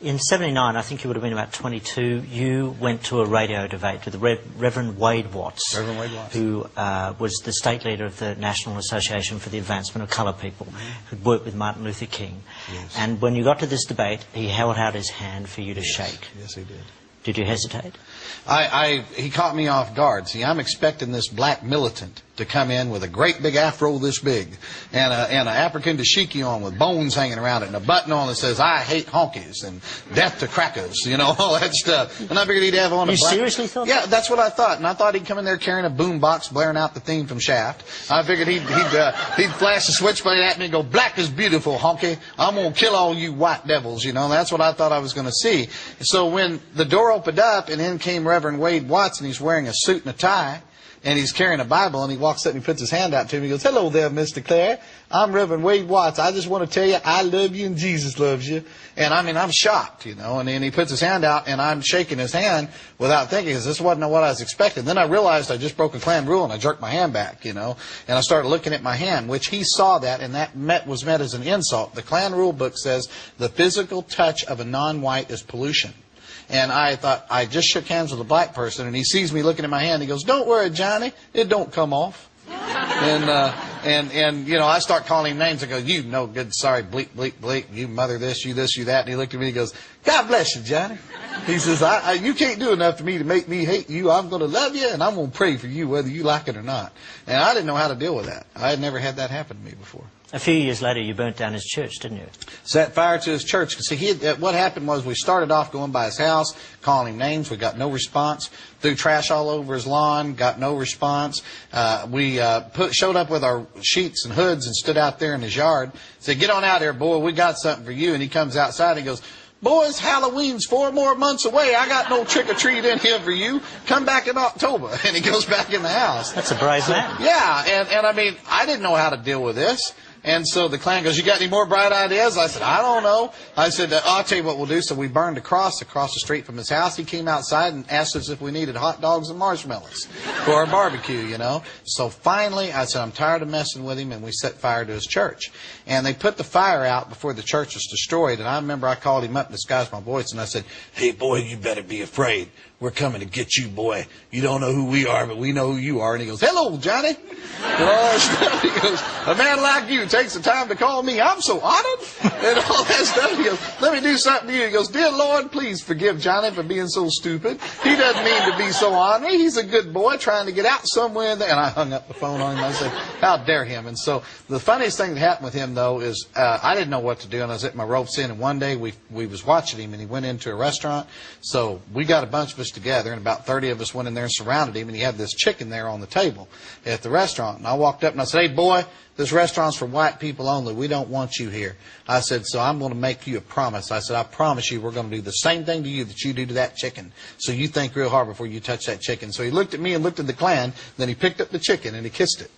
In '79, I think you would have been about 22, you went to a radio debate with the Reverend Wade Watts, who was the state leader of the National Association for the Advancement of Coloured People, who'd worked with Martin Luther King. Yes. And when you got to this debate, he held out his hand for you to shake. Yes, he did. Did you hesitate? He caught me off guard. See, I'm expecting this black militant to come in with a great big afro this big and an African dashiki on with bones hanging around it and a button on that says, "I hate honkies" and "death to crackers," you know, all that stuff. And I figured he'd have on a You seriously thought Yeah, that? that's what I thought. And I thought he'd come in there carrying a boom box blaring out the theme from Shaft. I figured he'd flash the switchblade at me and go, "Black is beautiful, honky. I'm going to kill all you white devils," you know. That's what I thought I was going to see. So when the door opened up and in came Reverend Wade Watts, and he's wearing a suit and a tie, and he's carrying a Bible, and he walks up and he puts his hand out to me. He goes, "Hello there, Mr. Clare. I'm Reverend Wade Watts. I just want to tell you I love you and Jesus loves you." And I mean, I'm shocked, you know. And then he puts his hand out, and I'm shaking his hand without thinking, because this wasn't what I was expecting. Then I realized I just broke a Klan rule, and I jerked my hand back, you know. And I started looking at my hand, which he saw that, and that was meant as an insult. The Klan rule book says the physical touch of a non-white is pollution. And I thought, I just shook hands with a black person, and he sees me looking at my hand. He goes, "Don't worry, Johnny, it don't come off." And you know, I start calling him names. I go, "You no good, sorry, bleep, bleep, bleep, you mother this, you that." And he looked at me and he goes, "God bless you, Johnny." He says, "You can't do enough to me to make me hate you. I'm going to love you, and I'm going to pray for you whether you like it or not." And I didn't know how to deal with that. I had never had that happen to me before. A few years later, you burnt down his church, didn't you? Set fire to his church. See, what happened was we started off going by his house, calling him names. We got no response. Threw trash all over his lawn. Got no response. We showed up with our sheets and hoods and stood out there in his yard. Said, "Get on out here, boy. We got something for you." And he comes outside and he goes, "Boys, Halloween's 4 more months away. I got no trick-or-treat in here for you. Come back in October." And he goes back in the house. That's a brave man. Yeah, and I mean, I didn't know how to deal with this. And so the Klan goes, "You got any more bright ideas?" I said, "I don't know." I said, "I'll tell you what we'll do." So we burned a cross across the street from his house. He came outside and asked us if we needed hot dogs and marshmallows for our barbecue, you know. So finally, I said, "I'm tired of messing with him," and we set fire to his church. And they put the fire out before the church was destroyed. And I remember I called him up, disguised my voice, and I said, "Hey, boy, you better be afraid. We're coming to get you, boy. You don't know who we are, but we know who you are." And he goes, "Hello, Johnny." And all that stuff. He goes, "A man like you takes the time to call me. I'm so honored." And all that stuff. He goes, "Let me do something to you." He goes, "Dear Lord, please forgive Johnny for being so stupid. He doesn't mean to be so ornery. He's a good boy trying to get out somewhere in there." And I hung up the phone on him. I said, "How dare him?" And so the funniest thing that happened with him, though, is I didn't know what to do. And I was at my ropes in. And one day we was watching him, and he went into a restaurant. So we got a bunch of us together, and about 30 of us went in there and surrounded him. And he had this chicken there on the table at the restaurant. And I walked up and I said, "Hey, boy, this restaurant's for white people only. We don't want you here." I said, "So I'm going to make you a promise." I said, "I promise you we're going to do the same thing to you that you do to that chicken. So you think real hard before you touch that chicken." So he looked at me and looked at the Klan. Then he picked up the chicken and he kissed it.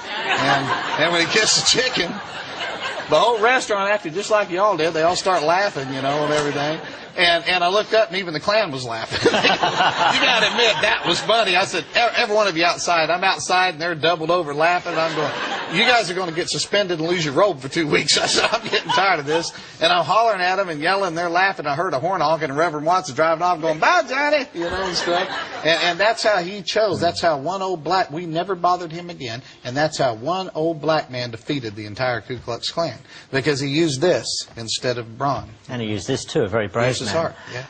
And when he kissed the chicken, the whole restaurant acted just like y'all did. They all start laughing, you know, and everything. And I looked up, and even the Klan was laughing. You got to admit, that was funny. I said, "Every one of you outside." I'm outside, and they're doubled over laughing. I'm going, "You guys are going to get suspended and lose your robe for 2 weeks." I said, "I'm getting tired of this." And I'm hollering at them and yelling, and they're laughing. I heard a horn honk, and Reverend Watts is driving off going, "Bye, Johnny," you know, and stuff. And that's how he chose. That's how one old black, we never bothered him again. And that's how one old black man defeated the entire Ku Klux Klan. Because he used this instead of brawn. And he used this too, a very brave man. His heart, yeah.